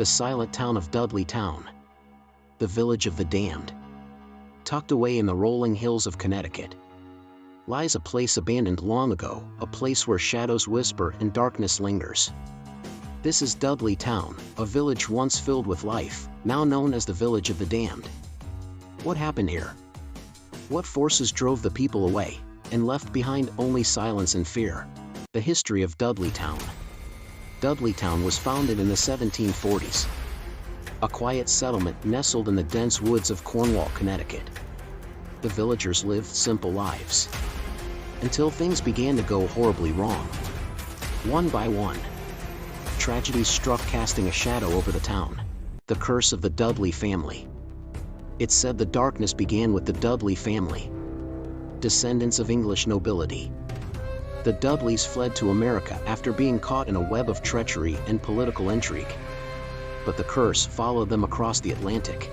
The silent town of Dudley Town. The village of the damned. Tucked away in the rolling hills of Connecticut lies a place abandoned long ago, a place where shadows whisper and darkness lingers. This is Dudley Town, a village once filled with life, now known as the village of the damned. What happened here? What forces drove the people away, and left behind only silence and fear? The history of Dudley Town. Dudley Town was founded in the 1740s. A quiet settlement nestled in the dense woods of Cornwall, Connecticut. The villagers lived simple lives, until things began to go horribly wrong. One by one, tragedies struck, casting a shadow over the town. The curse of the Dudley family. It's said the darkness began with the Dudley family, descendants of English nobility. The Dudleys fled to America after being caught in a web of treachery and political intrigue. But the curse followed them across the Atlantic.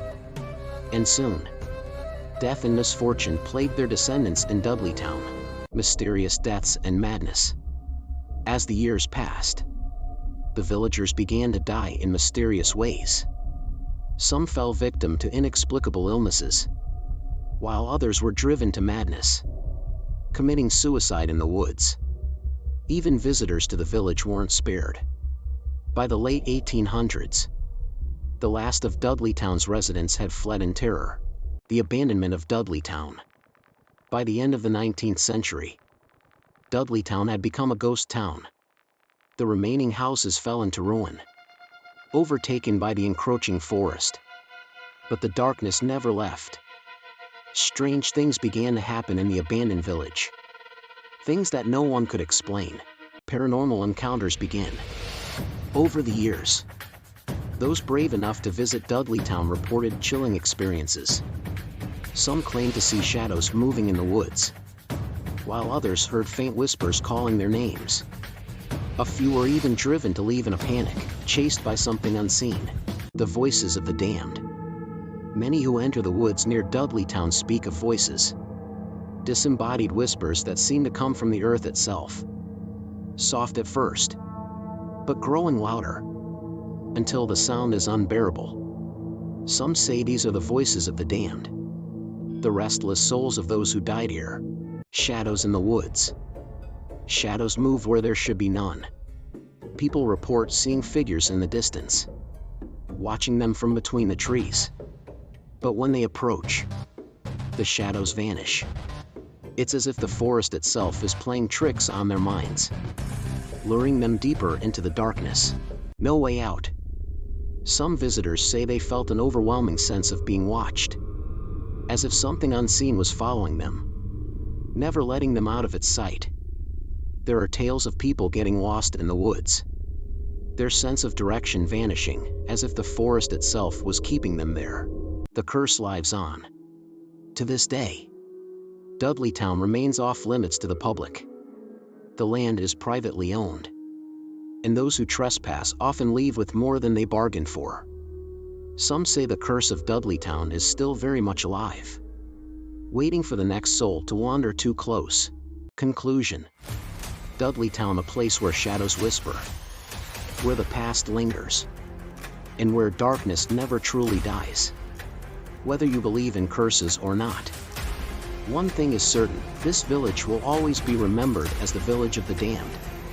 And soon, death and misfortune plagued their descendants in Dudley Town. Mysterious deaths and madness. As the years passed, the villagers began to die in mysterious ways. Some fell victim to inexplicable illnesses, while others were driven to madness, committing suicide in the woods. Even visitors to the village weren't spared. By the late 1800s, the last of Dudley Town's residents had fled in terror. The abandonment of Dudley Town. By the end of the 19th century, Dudley Town had become a ghost town. The remaining houses fell into ruin, overtaken by the encroaching forest. But the darkness never left. Strange things began to happen in the abandoned village. Things that no one could explain. Paranormal encounters began. Over the years, those brave enough to visit Dudley Town reported chilling experiences. Some claimed to see shadows moving in the woods, while others heard faint whispers calling their names. A few were even driven to leave in a panic, chased by something unseen. The voices of the damned. Many who enter the woods near Dudley Town speak of voices, disembodied whispers that seem to come from the earth itself. Soft at first, but growing louder, until the sound is unbearable. Some say these are the voices of the damned, the restless souls of those who died here. Shadows in the woods. Shadows move where there should be none. People report seeing figures in the distance, watching them from between the trees. But when they approach, the shadows vanish. It's as if the forest itself is playing tricks on their minds, luring them deeper into the darkness. No way out. Some visitors say they felt an overwhelming sense of being watched, as if something unseen was following them, never letting them out of its sight. There are tales of people getting lost in the woods, their sense of direction vanishing, as if the forest itself was keeping them there. The curse lives on. To this day, Dudley Town remains off limits to the public. The land is privately owned, and those who trespass often leave with more than they bargained for. Some say the curse of Dudley Town is still very much alive, waiting for the next soul to wander too close. Conclusion. Dudley Town, a place where shadows whisper, where the past lingers, and where darkness never truly dies. Whether you believe in curses or not, one thing is certain: this village will always be remembered as the village of the damned.